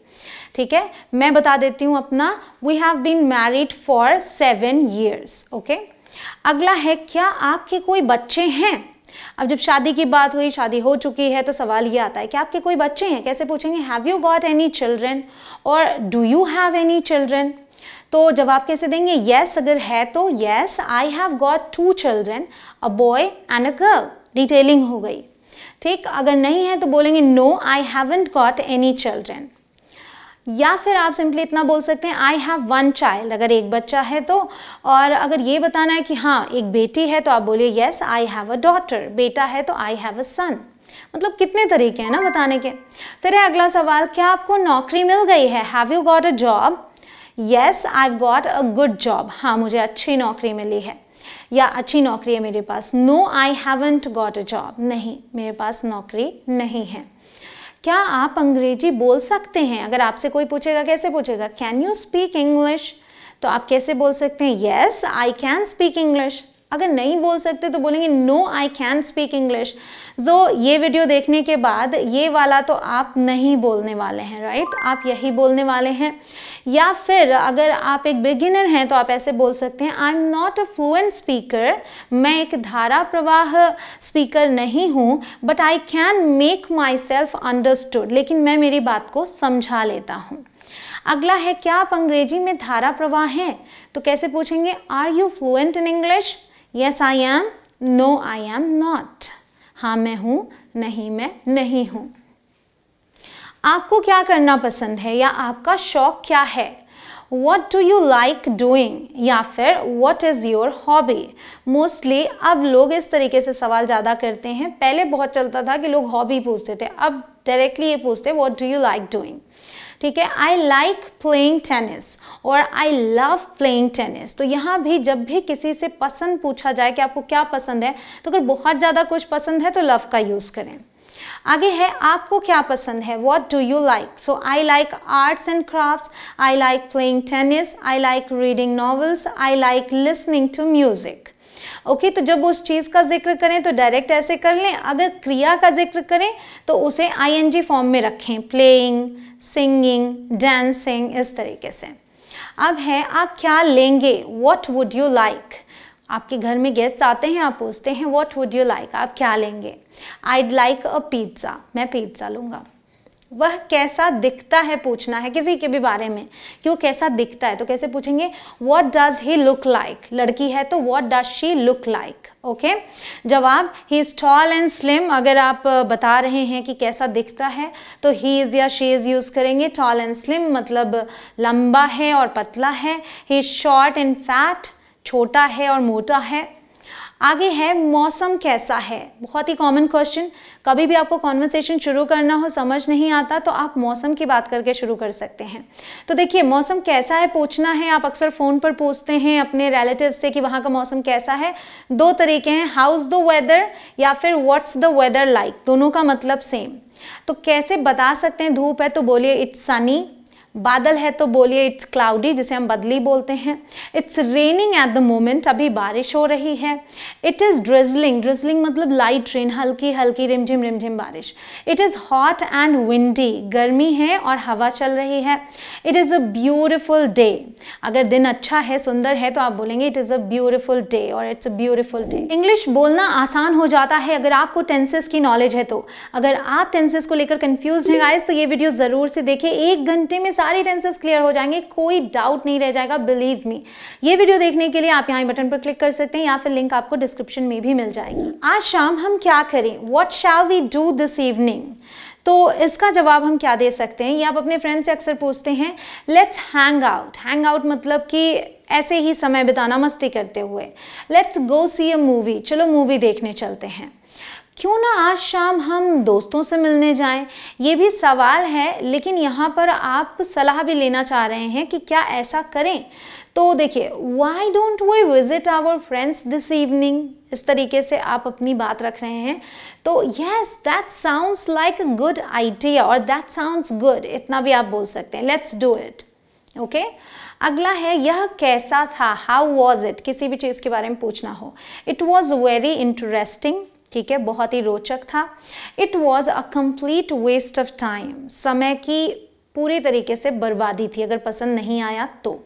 ठीक है, मैं बता देती हूँ अपना, we have been married for 7 years। Okay अगला है क्या आपके कोई बच्चे हैं। अब जब शादी की बात हुई, शादी हो चुकी है, तो सवाल ये आता है कि आपके कोई बच्चे हैं, कैसे पूछेंगे, have you got any children और do you have any children. तो जवाब कैसे देंगे, येस अगर है तो yes I have got 2 children, a boy and a girl, detailing हो गई। ठीक, अगर नहीं है तो बोलेंगे no I haven't got any children. या फिर आप सिंपली इतना बोल सकते हैं आई हैव 1 child, अगर एक बच्चा है तो। और अगर ये बताना है कि हाँ एक बेटी है तो आप बोलिए yes I have a daughter, बेटा है तो आई हैव अ सन। मतलब कितने तरीके हैं ना बताने के। फिर है अगला सवाल, क्या आपको नौकरी मिल गई है, have you got a job. Yes I got a good job, हाँ मुझे अच्छी नौकरी मिली है या अच्छी नौकरी है मेरे पास। No I haven't got a job, नहीं मेरे पास नौकरी नहीं है। क्या आप अंग्रेजी बोल सकते हैं, अगर आपसे कोई पूछेगा कैसे पूछेगा, कैन यू स्पीक इंग्लिश, तो आप कैसे बोल सकते हैं, yes I can speak English. अगर नहीं बोल सकते तो बोलेंगे no I can speak English. तो ये वीडियो देखने के बाद ये वाला तो आप नहीं बोलने वाले हैं, राइट, आप यही बोलने वाले हैं। या फिर अगर आप एक बिगिनर हैं तो आप ऐसे बोल सकते हैं, I am not a fluent speaker, मैं एक धारा प्रवाह स्पीकर नहीं हूँ, but I can make my self understood, लेकिन मैं मेरी बात को समझा लेता हूँ। अगला है क्या आप अंग्रेजी में धारा प्रवाह हैं, तो कैसे पूछेंगे, are you fluent in English. Yes I am, no I am not, हाँ मैं हूँ, नहीं मैं नहीं हूँ। आपको क्या करना पसंद है या आपका शौक क्या है, What do you like doing, या फिर What is your hobby। Mostly अब लोग इस तरीके से सवाल ज़्यादा करते हैं, पहले बहुत चलता था कि लोग हॉबी पूछते थे, अब डायरेक्टली ये पूछते हैं What do you like doing। ठीक है, आई लाइक प्लेइंग टेनिस और आई लव प्लेइंग टेनिस। तो यहाँ भी जब भी किसी से पसंद पूछा जाए कि आपको क्या पसंद है, तो अगर बहुत ज़्यादा कुछ पसंद है तो लव का यूज़ करें। आगे है आपको क्या पसंद है, what do you like. So I like arts and crafts, I like playing tennis, I like reading novels, I like listening to music. Okay, तो जब उस चीज़ का जिक्र करें तो डायरेक्ट ऐसे कर लें, अगर क्रिया का जिक्र करें तो उसे आईएनजी फॉर्म में रखें, प्लेइंग, सिंगिंग, डांसिंग, इस तरीके से। अब है आप क्या लेंगे, व्हाट वुड यू लाइक। आपके घर में गेस्ट आते हैं, आप पूछते हैं व्हाट वुड यू लाइक, आप क्या लेंगे। आईड लाइक अ पिज़्ज़ा, मैं पिज़्ज़ा लूँगा। वह कैसा दिखता है पूछना है किसी के भी बारे में कि वो कैसा दिखता है, तो कैसे पूछेंगे, what does he look like. लड़की है तो what does she look like. Okay, जवाब he is tall and slim. अगर आप बता रहे हैं कि कैसा दिखता है तो ही इज़ या शी इज़ यूज़ करेंगे। टॉल एंड स्लिम मतलब लंबा है और पतला है। He is short and fat, छोटा है और मोटा है। आगे है मौसम कैसा है, बहुत ही कॉमन क्वेश्चन। कभी भी आपको कॉन्वर्सेशन शुरू करना हो, समझ नहीं आता तो आप मौसम की बात करके शुरू कर सकते हैं। तो देखिए, मौसम कैसा है पूछना है, आप अक्सर फ़ोन पर पूछते हैं अपने रिलेटिव से कि वहाँ का मौसम कैसा है। दो तरीके हैं, हाउस द वेदर या फिर व्हाट्स द वेदर लाइक, दोनों का मतलब सेम। तो कैसे बता सकते हैं, धूप है तो बोलिए इट्स सनी, बादल है तो बोलिए इट्स क्लाउडी, जिसे हम बदली बोलते हैं। It's raining at the moment, अभी बारिश हो रही है। इट इज़ ड्रिजलिंग, ड्रिजलिंग मतलब लाइट रेन, हल्की हल्की रिमझिम बारिश। It is hot and windy, गर्मी है और हवा चल रही है। It is a beautiful day, अगर दिन अच्छा है, सुंदर है तो आप बोलेंगे it is a beautiful day और it's a beautiful day. English बोलना आसान हो जाता है अगर आपको टेंसेस की नॉलेज है तो। अगर आप टेंसेस को लेकर कंफ्यूज हैं गाइस तो ये वीडियो ज़रूर से देखिए, 1 घंटे में सारे टेंसेस क्लियर हो जाएंगे, कोई डाउट नहीं रह जाएगा, बिलीव मी। ये वीडियो देखने के लिए आप यहाँ बटन पर क्लिक कर सकते हैं या फिर लिंक आपको डिस्क्रिप्शन में भी मिल जाएगी। आज शाम हम क्या करें, what shall we do this evening. तो इसका जवाब हम क्या दे सकते हैं, ये आप अपने फ्रेंड से अक्सर पूछते हैं। Let's hang out, hang out मतलब कि ऐसे ही समय बिताना मस्ती करते हुए। Let's go see a movie, चलो मूवी देखने चलते हैं। क्यों ना आज शाम हम दोस्तों से मिलने जाएं, ये भी सवाल है, लेकिन यहाँ पर आप सलाह भी लेना चाह रहे हैं कि क्या ऐसा करें। तो देखिए, why don't we visit our friends this evening, इस तरीके से आप अपनी बात रख रहे हैं। तो yes, that sounds like a good idea और दैट साउंड्स गुड, इतना भी आप बोल सकते हैं। Let's do it. ओके, अगला है यह कैसा था, हाउ वॉज इट, किसी भी चीज़ के बारे में पूछना हो। इट वॉज वेरी इंटरेस्टिंग, ठीक है, बहुत ही रोचक था। It was a complete waste of time, समय की पूरी तरीके से बर्बादी थी, अगर पसंद नहीं आया तो।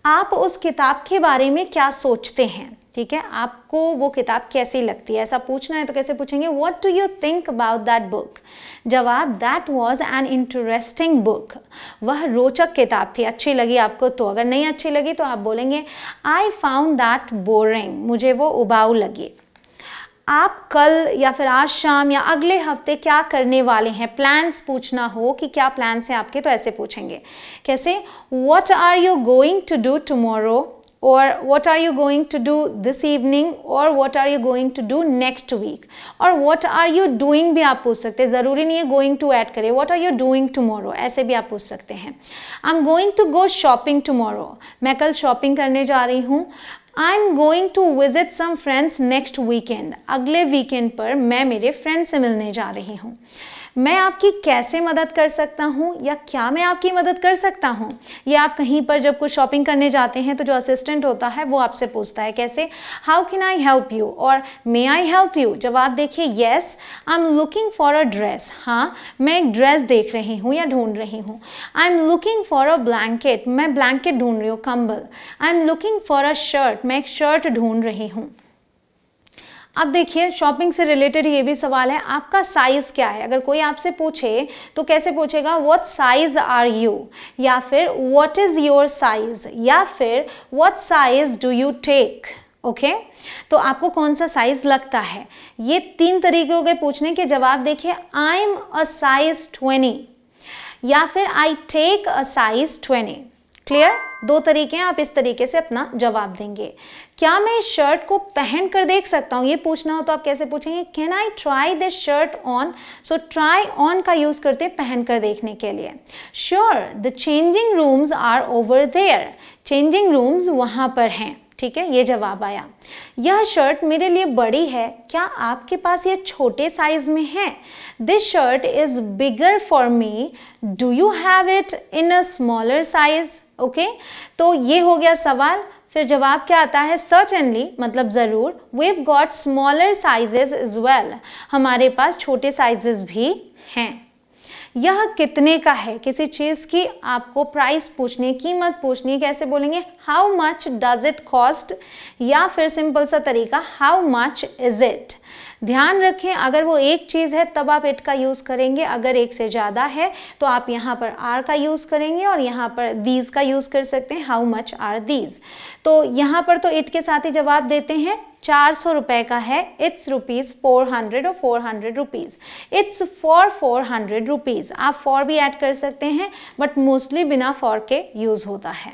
आप उस किताब के बारे में क्या सोचते हैं, ठीक है, आपको वो किताब कैसी लगती है, ऐसा पूछना है तो कैसे पूछेंगे, what do you think about that book. जवाब, that was an interesting book, वह रोचक किताब थी, अच्छी लगी आपको तो। अगर नहीं अच्छी लगी तो आप बोलेंगे आई फाउंड दैट बोरिंग, मुझे वो उबाऊ लगी। आप कल या फिर आज शाम या अगले हफ्ते क्या करने वाले हैं, प्लान्स पूछना हो कि क्या प्लान्स हैं आपके तो ऐसे पूछेंगे। कैसे, what are you going to do tomorrow, और what are you going to do this evening, और what are you going to do next week. और व्हाट आर यू डूइंग भी आप पूछ सकते हैं, ज़रूरी नहीं है गोइंग टू ऐड करें। What are you doing tomorrow, ऐसे भी आप पूछ सकते हैं। I am going to go shopping tomorrow, मैं कल शॉपिंग करने जा रही हूँ। I am going to visit some friends next weekend, अगले वीकेंड पर मैं मेरे फ्रेंड से मिलने जा रही हूँ। मैं आपकी कैसे मदद कर सकता हूँ या क्या मैं आपकी मदद कर सकता हूँ, ये आप कहीं पर जब कुछ शॉपिंग करने जाते हैं तो जो असिस्टेंट होता है वो आपसे पूछता है। कैसे, how can I help you और मे आई हेल्प यू। जवाब देखिए, yes I am looking for a dress, हाँ मैं एक ड्रेस देख रही हूँ या ढूंढ रही हूँ। I am looking for a blanket, मैं ब्लैंकेट ढूंढ रही हूँ, कंबल। I am looking for a shirt, मैं एक शर्ट ढूंढ रही हूँ। अब देखिए, शॉपिंग से रिलेटेड ये भी सवाल है, आपका साइज़ क्या है। अगर कोई आपसे पूछे तो कैसे पूछेगा, व्हाट साइज आर यू, या फिर व्हाट इज़ योर साइज, या फिर what size do you take. Okay, तो आपको कौन सा साइज लगता है। ये 3 तरीके हो गए पूछने के। जवाब देखिए, आई एम अ साइज 20 या फिर I take a size 20। Clear, 2 तरीके हैं, आप इस तरीके से अपना जवाब देंगे। क्या मैं इस शर्ट को पहन कर देख सकता हूँ, ये पूछना हो तो आप कैसे पूछेंगे, can I try this shirt on. So try on का यूज़ करते हैं पहन कर देखने के लिए। Sure, the changing rooms are over there, changing rooms वहाँ पर हैं, ठीक है, ये जवाब आया। यह शर्ट मेरे लिए बड़ी है, क्या आपके पास ये छोटे साइज में है? This shirt is bigger for me, do you have it in a smaller size? Okay, तो ये हो गया सवाल। फिर जवाब क्या आता है? सर्टेनली मतलब ज़रूर, we've got smaller sizes as well, हमारे पास छोटे साइजेस भी हैं। यह कितने का है? किसी चीज़ की आपको प्राइस पूछनी, कीमत पूछनी, कैसे बोलेंगे? How much does it cost, या फिर सिंपल सा तरीका हाउ मच इज इट। ध्यान रखें, अगर वो एक चीज़ है तब आप इट का यूज़ करेंगे, अगर एक से ज़्यादा है तो आप यहाँ पर आर का यूज़ करेंगे और यहाँ पर दीज का यूज़ कर सकते हैं, हाउ मच आर दीज। तो यहाँ पर तो इट के साथ ही जवाब देते हैं। 400 रुपये का है, इट्स रुपीज़ 400 और 400 रुपीज़, इट्स फॉर 400 रुपीज़। आप फॉर भी ऐड कर सकते हैं बट मोस्टली बिना फॉर के यूज़ होता है।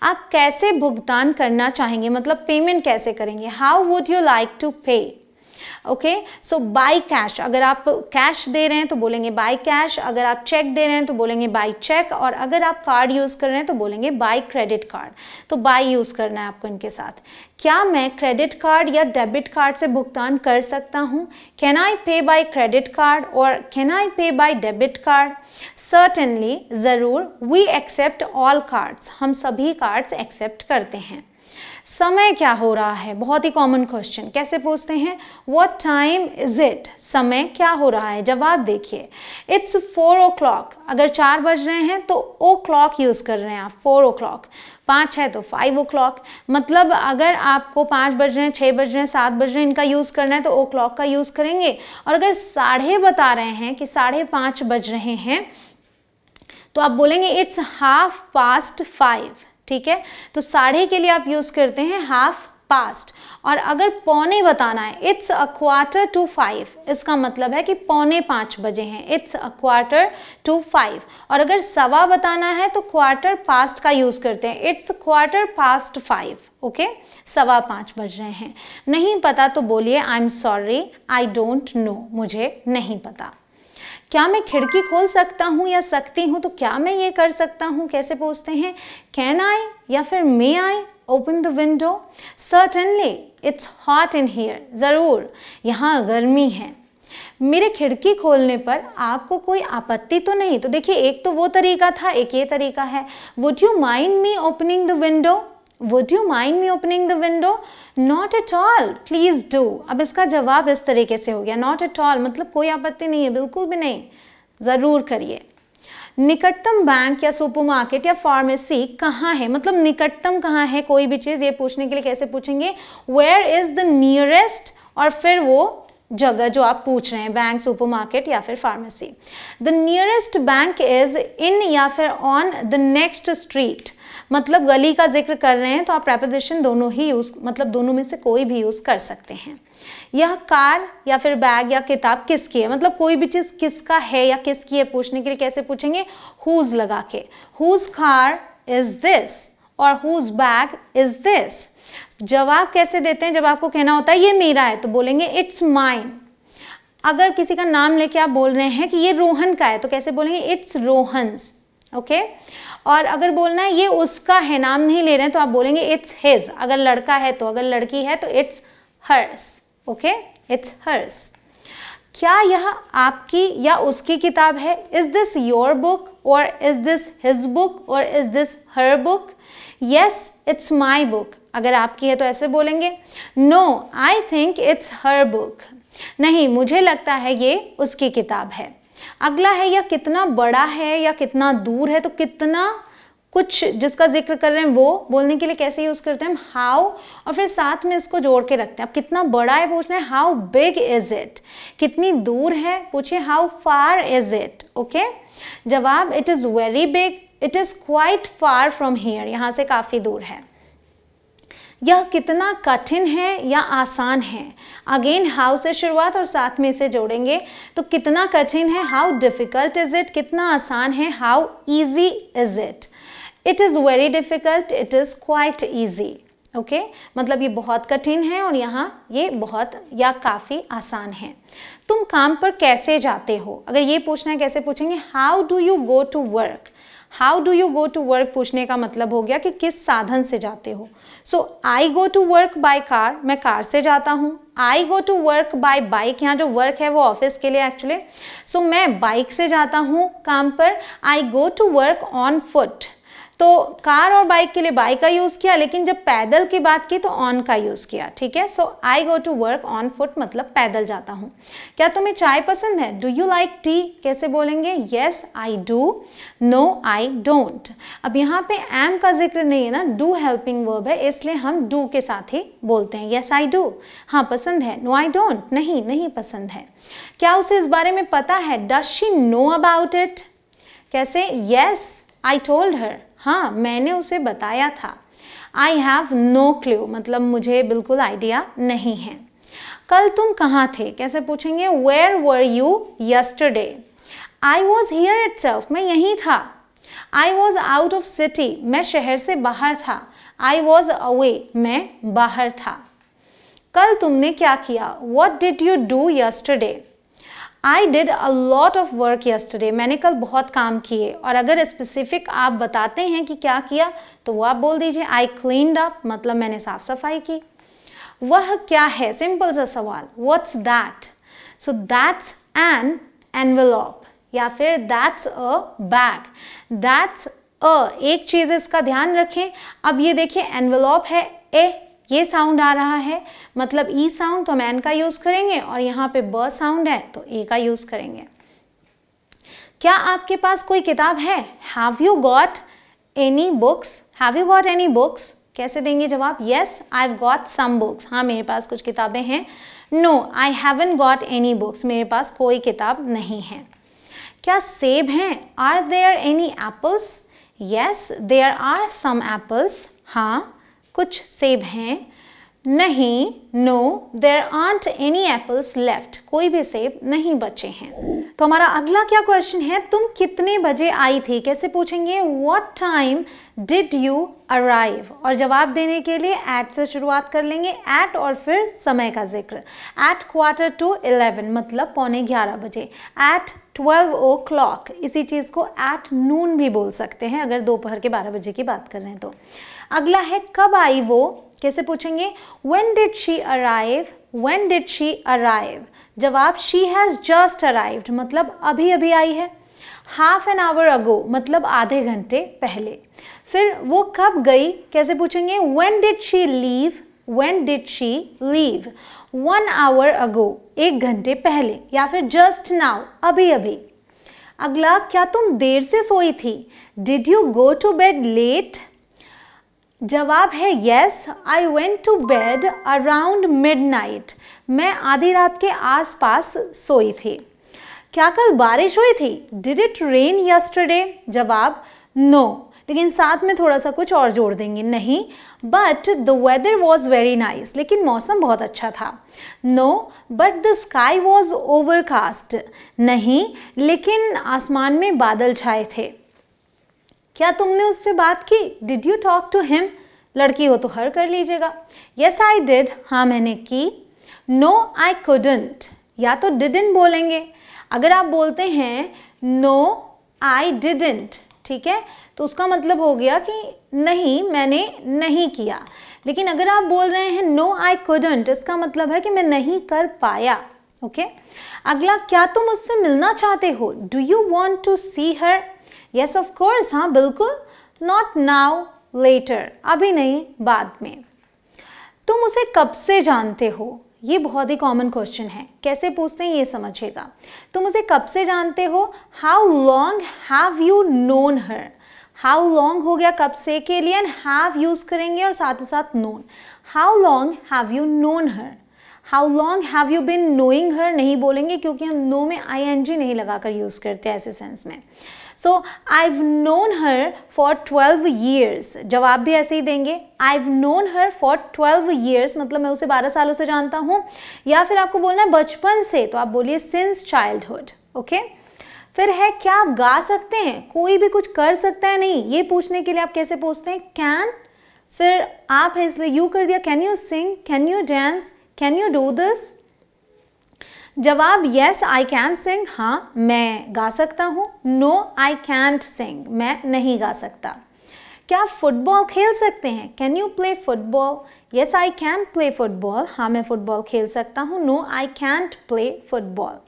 आप कैसे भुगतान करना चाहेंगे, मतलब पेमेंट कैसे करेंगे? How would you like to pay? Okay, so by cash, अगर आप कैश दे रहे हैं तो बोलेंगे बाय कैश, अगर आप चेक दे रहे हैं तो बोलेंगे बाय चेक, और अगर आप कार्ड यूज़ कर रहे हैं तो बोलेंगे बाय क्रेडिट कार्ड। तो बाय यूज़ करना है आपको इनके साथ। क्या मैं क्रेडिट कार्ड या डेबिट कार्ड से भुगतान कर सकता हूँ? कैन आई पे बाय क्रेडिट कार्ड और कैन आई पे बाय डेबिट कार्ड? सर्टेनली ज़रूर, वी एक्सेप्ट ऑल कार्ड्स, हम सभी कार्ड्स एक्सेप्ट करते हैं। समय क्या हो रहा है? बहुत ही कॉमन क्वेश्चन, कैसे पूछते हैं? व्हाट टाइम इज इट, समय क्या हो रहा है? जवाब देखिए, इट्स 4 o'clock, अगर 4 बज रहे हैं तो ओ क्लॉक यूज़ कर रहे हैं आप, 4 o'clock। 5 है तो 5 o'clock, मतलब अगर आपको 5 बज रहे हैं, 6 बज रहे हैं, 7 बज रहे हैं, इनका यूज़ करना है तो ओ क्लॉक का यूज़ करेंगे। और अगर 5:30 बता रहे हैं कि 5:30 बज रहे हैं तो आप बोलेंगे इट्स 5:30, ठीक है। तो 5:30 के लिए आप यूज़ करते हैं 5:30, और अगर 4:45 बताना है इट्स 4:45, इसका मतलब है कि 4:45 बजे हैं, इट्स 4:45। और अगर 1:15 बताना है तो 4:15 का यूज़ करते हैं, इट्स 4:15, ओके। 5:15 बज रहे हैं। नहीं पता तो बोलिए I am sorry, I don't know, मुझे नहीं पता। क्या मैं खिड़की खोल सकता हूँ या सकती हूँ? तो क्या मैं ये कर सकता हूँ, कैसे पूछते हैं? कैन आई या फिर may I open the window? Certainly, it's hot in here, ज़रूर यहाँ गर्मी है। मेरे खिड़की खोलने पर आपको कोई आपत्ति तो नहीं? तो देखिए, एक तो वो तरीका था, एक ये तरीका है। Would you mind me opening the window? Would you mind me opening the window? Not at all, please do। अब इसका जवाब इस तरीके से हो गया, not at all मतलब कोई आपत्ति नहीं है, बिल्कुल भी नहीं, ज़रूर करिए। निकटतम बैंक या सुपरमार्केट या फार्मेसी कहाँ है? मतलब निकटतम कहाँ है कोई भी चीज़, ये पूछने के लिए कैसे पूछेंगे? Where is the nearest, और फिर वो जगह जो आप पूछ रहे हैं, बैंक, सुपरमार्केट या फिर pharmacy. The nearest bank is in या फिर ऑन द नेक्स्ट स्ट्रीट, मतलब गली का जिक्र कर रहे हैं तो आप प्रेपोजिशन दोनों ही यूज़, मतलब दोनों में से कोई भी यूज़ कर सकते हैं। यह कार या फिर बैग या किताब किसकी है? मतलब कोई भी चीज़ किसका है या किसकी है पूछने के लिए कैसे पूछेंगे? हुज लगा के, हुज कार इज दिस और हुज बैग इज दिस। जवाब कैसे देते हैं? जब आपको कहना होता है ये मेरा है तो बोलेंगे इट्स माइन। अगर किसी का नाम लेके आप बोल रहे हैं कि ये रोहन का है तो कैसे बोलेंगे? It's Rohan's, okay. और अगर बोलना है ये उसका है, नाम नहीं ले रहे हैं, तो आप बोलेंगे इट्स हिज। अगर लड़का है तो, अगर लड़की है तो it's hers, okay, it's hers. क्या यह आपकी या उसकी किताब है? इज दिस योर बुक और इज दिस हिज बुक और is this her book? Yes, it's my book. अगर आपकी है तो ऐसे बोलेंगे। No, I think it's her book. नहीं, मुझे लगता है ये उसकी किताब है। अगला है यह कितना बड़ा है या कितना दूर है, तो कितना कुछ जिसका जिक्र कर रहे हैं वो बोलने के लिए कैसे यूज़ करते हैं हम? हाउ, और फिर साथ में इसको जोड़ के रखते हैं। अब कितना बड़ा है पूछना है, हाउ बिग इज इट। कितनी दूर है पूछिए, how far is it, okay. जवाब, it is very big, it is quite far from here, यहाँ से काफ़ी दूर है। यह कितना कठिन है या आसान है? अगेन हाउ से शुरुआत और साथ में इसे जोड़ेंगे। तो कितना कठिन है, हाउ डिफ़िकल्ट इज़ इट। कितना आसान है, how easy is it. It is very difficult, it is quite easy, okay. मतलब ये बहुत कठिन है और यहाँ ये बहुत या काफ़ी आसान है। तुम काम पर कैसे जाते हो? अगर ये पूछना है कैसे पूछेंगे? How do you go to work. How do you go to work पूछने का मतलब हो गया कि किस साधन से जाते हो। So I go to work by car, मैं कार से जाता हूँ। I go to work by bike, यहाँ जो वर्क है वो ऑफिस के लिए एक्चुअली। सो मैं बाइक से जाता हूँ काम पर। I go to work on foot, तो कार और बाइक के लिए बाइक का यूज़ किया, लेकिन जब पैदल की बात की तो ऑन का यूज़ किया, ठीक है। So I go to work on foot मतलब पैदल जाता हूँ। क्या तुम्हें चाय पसंद है? Do you like tea? कैसे बोलेंगे? Yes I do, no I don't. अब यहाँ पे एम का जिक्र नहीं है ना, डू हेल्पिंग वर्ब है, इसलिए हम डू के साथ ही बोलते हैं। येस आई डू, हाँ पसंद है। नो आई डोंट, नहीं नहीं पसंद है। क्या उसे इस बारे में पता है? Does she know about it? कैसे? येस आई टोल्ड हर, हाँ मैंने उसे बताया था। आई हैव नो क्लू मतलब मुझे बिल्कुल आइडिया नहीं है। कल तुम कहाँ थे? कैसे पूछेंगे? Where were you yesterday? I was here itself, मैं यहीं था। I was out of city, मैं शहर से बाहर था। आई वॉज अवे, मैं बाहर था। कल तुमने क्या किया? What did you do yesterday? I did a lot of work yesterday, मैंने कल बहुत काम किए। और अगर स्पेसिफिक आप बताते हैं कि क्या किया तो वो आप बोल दीजिए आई क्लीन्ड अप, मतलब मैंने साफ सफाई की। वह क्या है? सिंपल सा सवाल, what's that? So that's an envelope या फिर that's a bag. That's a, एक चीज़ इसका ध्यान रखें। अब ये देखिए एनवेलप है, ए ये साउंड आ रहा है मतलब ई साउंड, तो हम एन का यूज़ करेंगे, और यहाँ पे ब साउंड है तो ए का यूज़ करेंगे। क्या आपके पास कोई किताब है? Have you got any books? Have you got any books? कैसे देंगे जवाब? Yes I have got some books, हाँ मेरे पास कुछ किताबें हैं। No I haven't got any books, मेरे पास कोई किताब नहीं है। क्या सेब हैं? Are there any apples? Yes there are some apples, हाँ कुछ सेब हैं। नहीं, no there aren't any apples left, कोई भी सेब नहीं बचे हैं। तो हमारा अगला क्या क्वेश्चन है? तुम कितने बजे आई थी? कैसे पूछेंगे? What time did you arrive? और जवाब देने के लिए एट से शुरुआत कर लेंगे, एट और फिर समय का जिक्र। एट 11:45 मतलब 11:15 बजे। एट 12 o'clock, इसी चीज़ को एट नून भी बोल सकते हैं अगर दोपहर के 12 बजे की बात कर रहे हैं तो। अगला है कब आई वो? कैसे पूछेंगे? When did she arrive? When did she arrive? जवाब she has just arrived मतलब अभी अभी आई है। Half an hour ago मतलब आधे घंटे पहले। फिर वो कब गई? कैसे पूछेंगे? When did she leave? When did she leave? 1 hour ago एक घंटे पहले, या फिर just now अभी अभी। अगला, क्या तुम देर से सोई थी? Did you go to bed late? जवाब है yes I went to bed around midnight, मैं आधी रात के आसपास सोई थी। क्या कल बारिश हुई थी? Did it rain yesterday? जवाब नो, लेकिन साथ में थोड़ा सा कुछ और जोड़ देंगे, नहीं। But the weather was very nice, लेकिन मौसम बहुत अच्छा था। No but the sky was overcast, नहीं लेकिन आसमान में बादल छाए थे। क्या तुमने उससे बात की? Did you talk to him? लड़की हो तो हर कर लीजिएगा। येस आई डिड, हाँ मैंने की। नो आई कुडंट, या तो डिडंट बोलेंगे। अगर आप बोलते हैं नो आई डिडंट, ठीक है, तो उसका मतलब हो गया कि नहीं मैंने नहीं किया। लेकिन अगर आप बोल रहे हैं नो आई कुडंट, इसका मतलब है कि मैं नहीं कर पाया। ओके अगला, क्या तुम उससे मिलना चाहते हो? Do you want to see her? Yes of course, हाँ बिल्कुल। नॉट नाउ, लेटर, अभी नहीं बाद में। तुम उसे कब से जानते हो? ये बहुत ही कॉमन क्वेश्चन है, कैसे पूछते हैं ये समझिएगा। तुम उसे कब से जानते हो? How long have you known her? How long हो गया कब से के लिए, एंड हैव यूज करेंगे और साथ ही साथ known. How long have you known her? How long have you been knowing her नहीं बोलेंगे, क्योंकि हम नो में ING नहीं लगाकर यूज करते ऐसे सेंस में। सो I've known her for 12 years, जवाब भी ऐसे ही देंगे। I've known her for 12 years मतलब मैं उसे 12 सालों से जानता हूँ। या फिर आपको बोलना है बचपन से, तो आप बोलिए since childhood। ओके फिर है, क्या आप गा सकते हैं? कोई भी कुछ कर सकता है नहीं, ये पूछने के लिए आप कैसे पूछते हैं? कैन, फिर आप है इसलिए यू कर दिया। Can you sing? Can you dance? Can you do this? जवाब यस आई कैन सिंग, हाँ मैं गा सकता हूँ। नो आई कैंट सिंग, मैं नहीं गा सकता। क्या आप फुटबॉल खेल सकते हैं? Can you play football? Yes I can play football, हाँ मैं फुटबॉल खेल सकता हूँ। No I can't play football,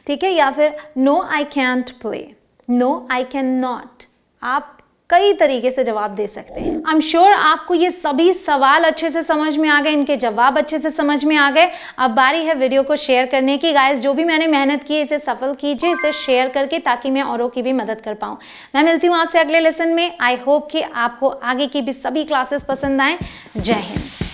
ठीक है। या फिर no I can't play, no I can not. आप कई तरीके से जवाब दे सकते हैं। आई एम श्योर आपको ये सभी सवाल अच्छे से समझ में आ गए, इनके जवाब अच्छे से समझ में आ गए। अब बारी है वीडियो को शेयर करने की। गाइस जो भी मैंने मेहनत की है इसे सफल कीजिए, इसे शेयर करके, ताकि मैं औरों की भी मदद कर पाऊँ। मैं मिलती हूँ आपसे अगले लेसन में। आई होप कि आपको आगे की भी सभी क्लासेस पसंद आए। जय हिंद।